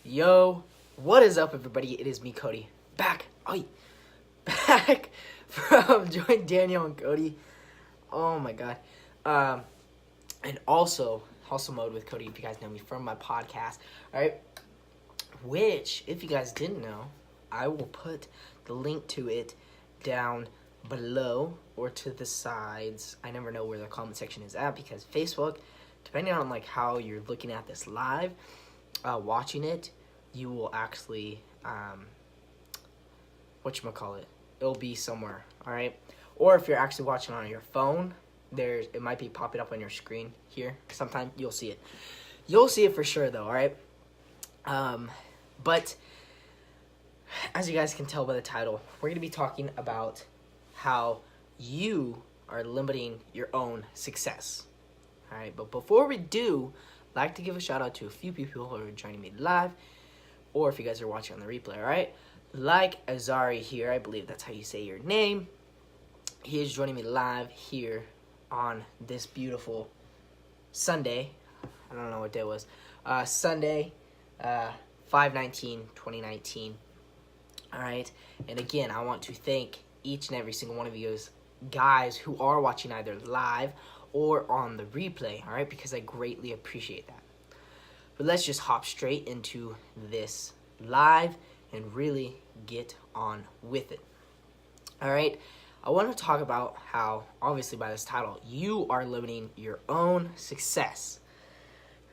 Yo, what is up, everybody? It is me, Cody, back from Join Daniel and Cody. Oh my god. And also mode with Cody, if you guys know me from my podcast. Alright. Which, if you guys didn't know, I will put the link to it down below or to the sides. I never know where the comment section is at because Facebook, depending on like how you're looking at this live, watching it, you will actually it'll be somewhere, all right? Or if you're actually watching on your phone, it might be popping up on your screen here. Sometime you'll see it for sure though, all right? But as you guys can tell by the title, we're going to be talking about how you are limiting your own success. All right, but before we do, I'd like to give a shout out to a few people who are joining me live, or if you guys are watching on the replay, all right? Like Azari here, I believe that's how you say your name. He is joining me live here on this beautiful Sunday. I don't know what day it was. Sunday, 5/19/2019. All right, and again, I want to thank each and every single one of you guys who are watching either live or on the replay, all right, because I greatly appreciate that. But let's just hop straight into this live and really get on with it. All right, I want to talk about how, obviously by this title, you are limiting your own success.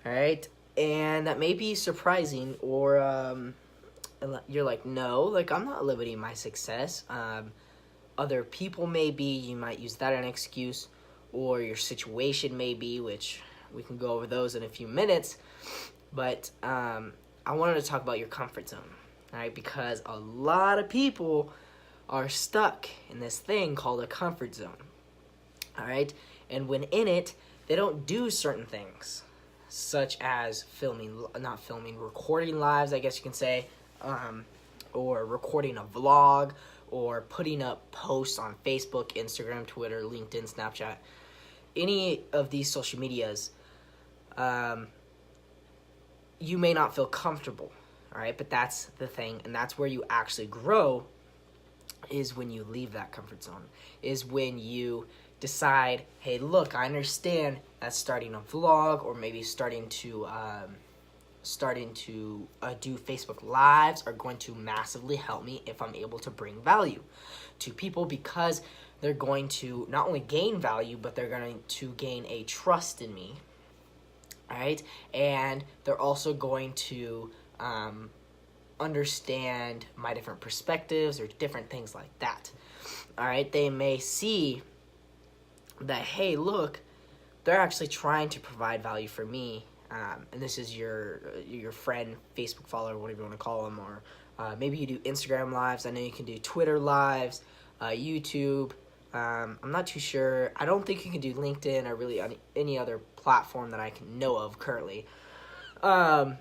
All right, and that may be surprising, or you're like, no, like I'm not limiting my success. Other people may be, you might use that as an excuse, or your situation may be, which we can go over those in a few minutes. But I wanted to talk about your comfort zone, all right? Because a lot of people are stuck in this thing called a comfort zone, all right? And when in it, they don't do certain things, such as recording lives, I guess you can say, or recording a vlog, or putting up posts on Facebook, Instagram, Twitter, LinkedIn, Snapchat, any of these social medias. You may not feel comfortable, all right? But that's the thing, and that's where you actually grow, is when you leave that comfort zone, is when you decide, hey, look, I understand that starting a vlog or maybe starting to do Facebook Lives are going to massively help me if I'm able to bring value to people, because they're going to not only gain value, but they're going to gain a trust in me, all right? And they're also going to understand my different perspectives or different things like that, all right? They may see that, hey, look, they're actually trying to provide value for me. And this is your friend, Facebook follower, whatever you want to call them, or maybe you do Instagram lives. I know you can do Twitter lives, YouTube. I'm not too sure. I don't think you can do LinkedIn or really any other platform that I can know of currently. But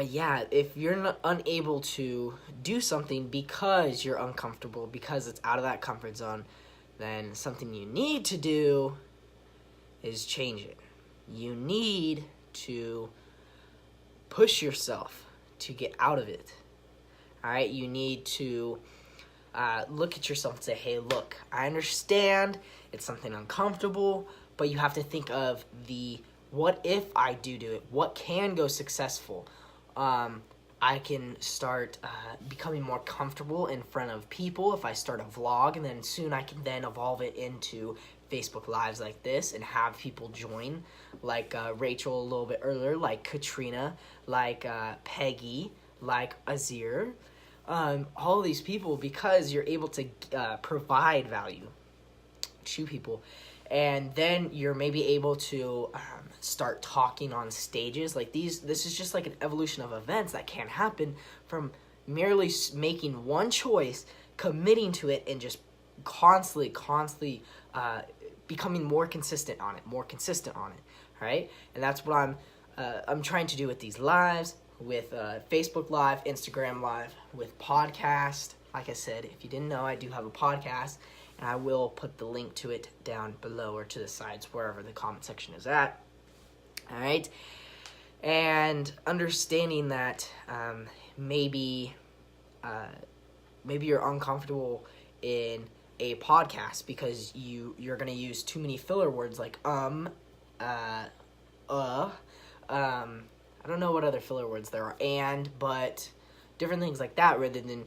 yeah, if you're unable to do something because you're uncomfortable, because it's out of that comfort zone, then something you need to do is change it. You need to push yourself to get out of it, all right? You need to look at yourself and say, hey, look, I understand it's something uncomfortable, but you have to think of the what if I do it? What can go successful? I can start becoming more comfortable in front of people if I start a vlog, and then soon I can then evolve it into Facebook Lives like this and have people join, like Rachel a little bit earlier, like Katrina, like Peggy, like Azir, all these people, because you're able to provide value to people. And then you're maybe able to start talking on stages like these. This is just like an evolution of events that can happen from merely making one choice, committing to it, and just constantly becoming more consistent on it, all right? And that's what I'm trying to do with these lives, with Facebook Live, Instagram Live, with podcast. Like I said, if you didn't know, I do have a podcast, and I will put the link to it down below or to the sides, wherever the comment section is at. All right? and understanding that maybe you're uncomfortable in a podcast because you're gonna use too many filler words like I don't know what other filler words there are, and, but, different things like that, rather than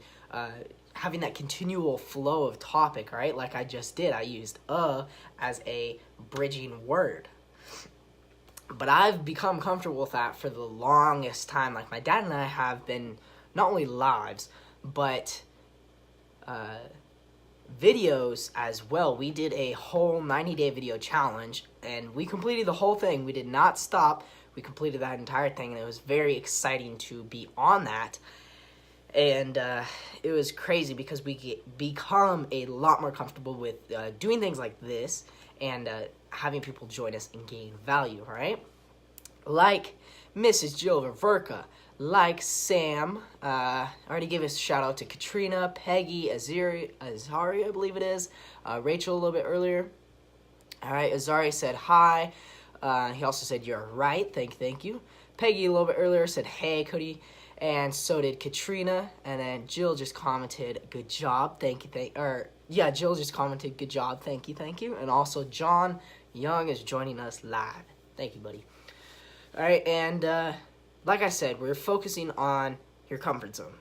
having that continual flow of topic, right? Like I just did. I used as a bridging word. But I've become comfortable with that for the longest time. Like my dad and I have been not only lives, but videos as well. We did a whole 90-day video challenge, and we completed the whole thing. We did not stop. We completed that entire thing, and it was very exciting to be on that. And it was crazy because we become a lot more comfortable with doing things like this and having people join us and gain value, right? Like Mrs. Jill Ververka, like Sam. I already gave a shout out to Katrina, Peggy, Azari, I believe it is. Rachel a little bit earlier. All right, Azari said hi. He also said you're right. Thank you. Peggy a little bit earlier said hey, Cody. And so did Katrina. And then Jill just commented, good job. Thank you. Jill just commented, good job. Thank you. And also John Young is joining us live. Thank you, buddy. All right, and like I said, we're focusing on your comfort zone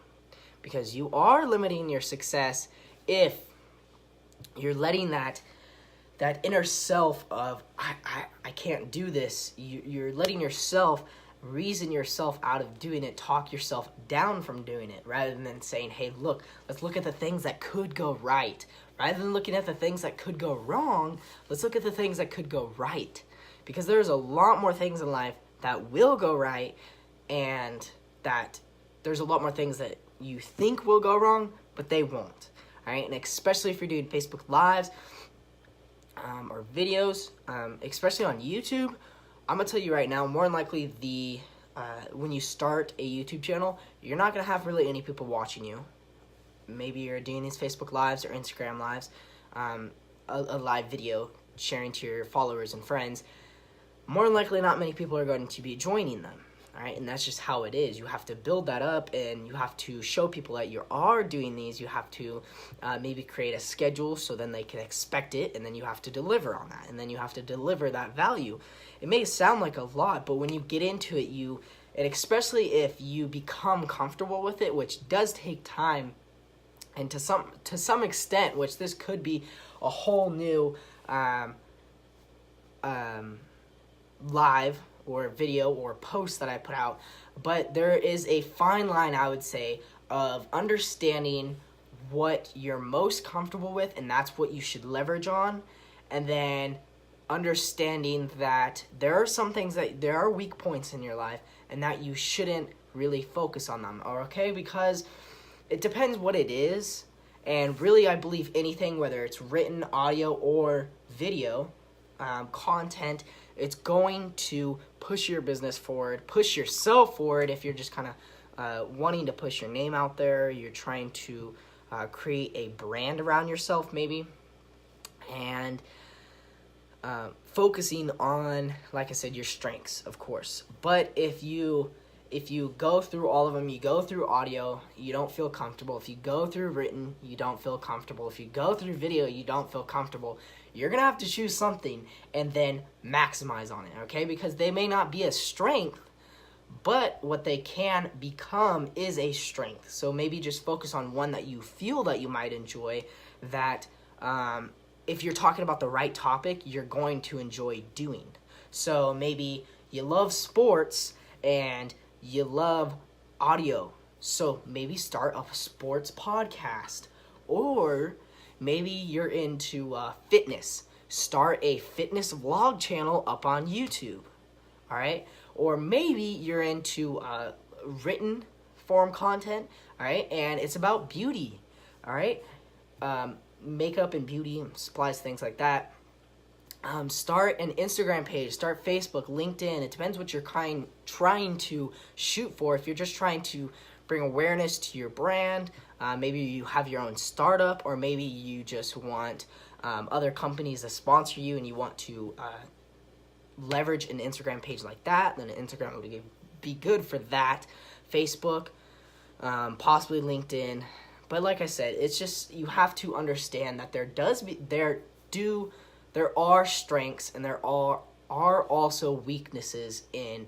because you are limiting your success if you're letting that inner self of I can't do this. You're letting yourself reason yourself out of doing it, talk yourself down from doing it, rather than saying, hey, look, let's look at the things that could go right. Rather than looking at the things that could go wrong, let's look at the things that could go right. Because there's a lot more things in life that will go right, and that there's a lot more things that you think will go wrong, but they won't. All right, and especially if you're doing Facebook Lives or videos, especially on YouTube, I'm gonna tell you right now, more than likely when you start a YouTube channel, you're not gonna have really any people watching you. Maybe you're doing these Facebook Lives or Instagram Lives, a live video sharing to your followers and friends. More than likely, not many people are going to be joining them. All right, and that's just how it is. You have to build that up, and you have to show people that you are doing these. You have to maybe create a schedule so then they can expect it, and then you have to deliver on that, and then you have to deliver that value. It may sound like a lot, but when you get into it, and especially if you become comfortable with it, which does take time, and to some extent, which this could be a whole new live or video or post that I put out, but there is a fine line, I would say, of understanding what you're most comfortable with, and that's what you should leverage on, and then understanding that there are some things that there are weak points in your life and that you shouldn't really focus on them, okay? Because it depends what it is, and really I believe anything, whether it's written, audio, or video content, it's going to push your business forward, push yourself forward. If you're just kind of wanting to push your name out there, you're trying to create a brand around yourself maybe, and focusing on, like I said, your strengths, of course. But if you go through all of them, you go through audio, you don't feel comfortable. If you go through written, you don't feel comfortable. If you go through video, you don't feel comfortable. You're going to have to choose something and then maximize on it, okay? Because they may not be a strength, but what they can become is a strength. So maybe just focus on one that you feel that you might enjoy, that if you're talking about the right topic, you're going to enjoy doing. So maybe you love sports and you love audio, so maybe start a sports podcast. Or maybe you're into fitness, start a fitness vlog channel up on YouTube, all right? Or maybe you're into written form content, all right, and it's about beauty, all right? Makeup and beauty and supplies, things like that. Start an Instagram page, start Facebook, LinkedIn. It depends what you're trying to shoot for. If you're just trying to bring awareness to your brand, maybe you have your own startup, or maybe you just want other companies to sponsor you and you want to leverage an Instagram page like that, then Instagram would be good for that. Facebook, possibly LinkedIn. But like I said, it's just, you have to understand that there are strengths and there are also weaknesses in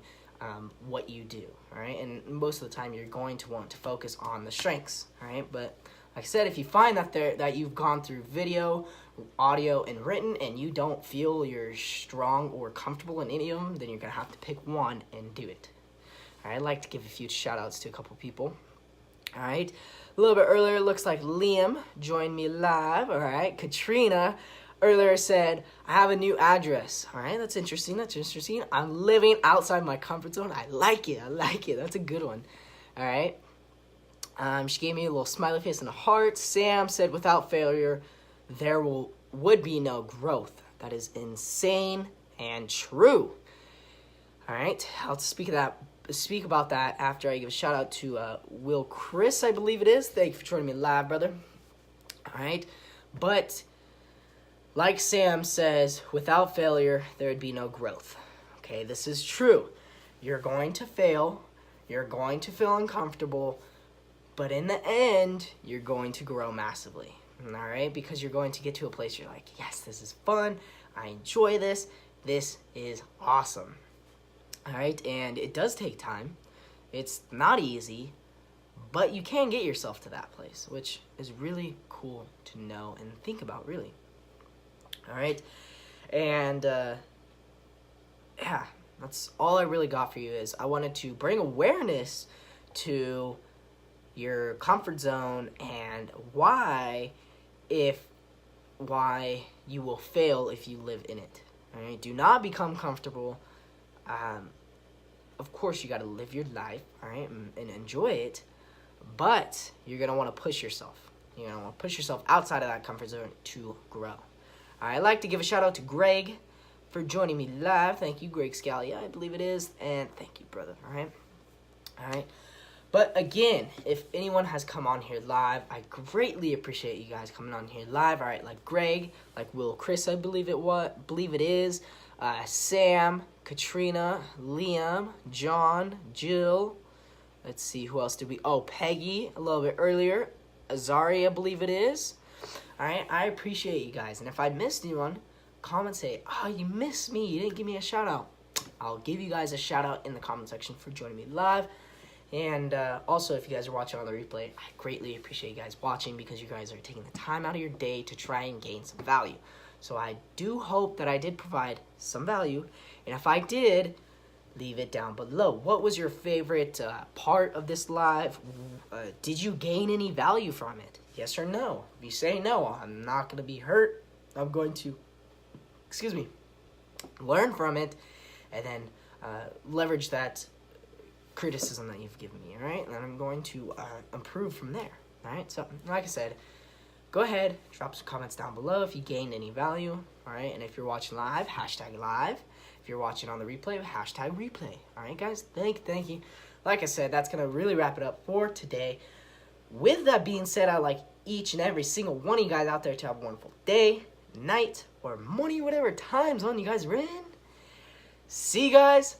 what you do, all right? And most of the time, you're going to want to focus on the strengths, all right? But like I said, if you find that you've gone through video, audio, and written, and you don't feel you're strong or comfortable in any of them, then you're gonna have to pick one and do it. All right, I'd like to give a few shout outs to a couple people. All right, a little bit earlier, it looks like Liam joined me live. All right, Katrina earlier said, I have a new address. All right, that's interesting. I'm living outside my comfort zone. I like it. That's a good one. All right. She gave me a little smiley face and a heart. Sam said, without failure, there would be no growth. That is insane and true. All right, I'll speak about that after I give a shout out to Will Chris, I believe it is. Thank you for joining me live, brother. All right, but like Sam says, without failure, there would be no growth. Okay, this is true. You're going to fail. You're going to feel uncomfortable. But in the end, you're going to grow massively. All right? Because you're going to get to a place you're like, yes, this is fun. I enjoy this. This is awesome. All right? And it does take time. It's not easy. But you can get yourself to that place, which is really cool to know and think about, really. All right, and yeah, that's all I really got for you. Is I wanted to bring awareness to your comfort zone and why you will fail if you live in it. All right, do not become comfortable. Of course, you got to live your life, all right, and enjoy it, but you're gonna want to push yourself. You're gonna want to push yourself outside of that comfort zone to grow. I'd like to give a shout out to Greg for joining me live. Thank you, Greg Scalia, I believe it is. And thank you, brother. All right. But again, if anyone has come on here live, I greatly appreciate you guys coming on here live. All right, like Greg, like Will Chris, I believe it is. Sam, Katrina, Liam, John, Jill. Let's see, who else did we? Oh, Peggy, a little bit earlier. Azari, I believe it is. All right, I appreciate you guys. And if I missed anyone, comment, say, oh, you missed me. You didn't give me a shout out. I'll give you guys a shout out in the comment section for joining me live. And also, if you guys are watching on the replay, I greatly appreciate you guys watching because you guys are taking the time out of your day to try and gain some value. So I do hope that I did provide some value. And if I did, leave it down below. What was your favorite part of this live? Did you gain any value from it? Yes or no? If you say no, I'm not going to be hurt. I'm going to, learn from it and then leverage that criticism that you've given me, all right? And I'm going to improve from there, all right? So, like I said, go ahead, drop some comments down below if you gained any value, all right? And if you're watching live, hashtag live. If you're watching on the replay, hashtag replay, all right, guys? Thank you. Like I said, that's going to really wrap it up for today. With that being said, I'd like each and every single one of you guys out there to have a wonderful day, night, or morning, whatever time zone you guys are in. See you guys.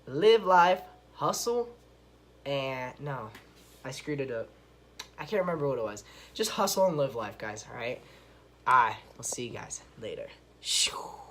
Live life, hustle, and no, I screwed it up. I can't remember what it was. Just hustle and live life, guys, all right? I will see you guys later. Shoo.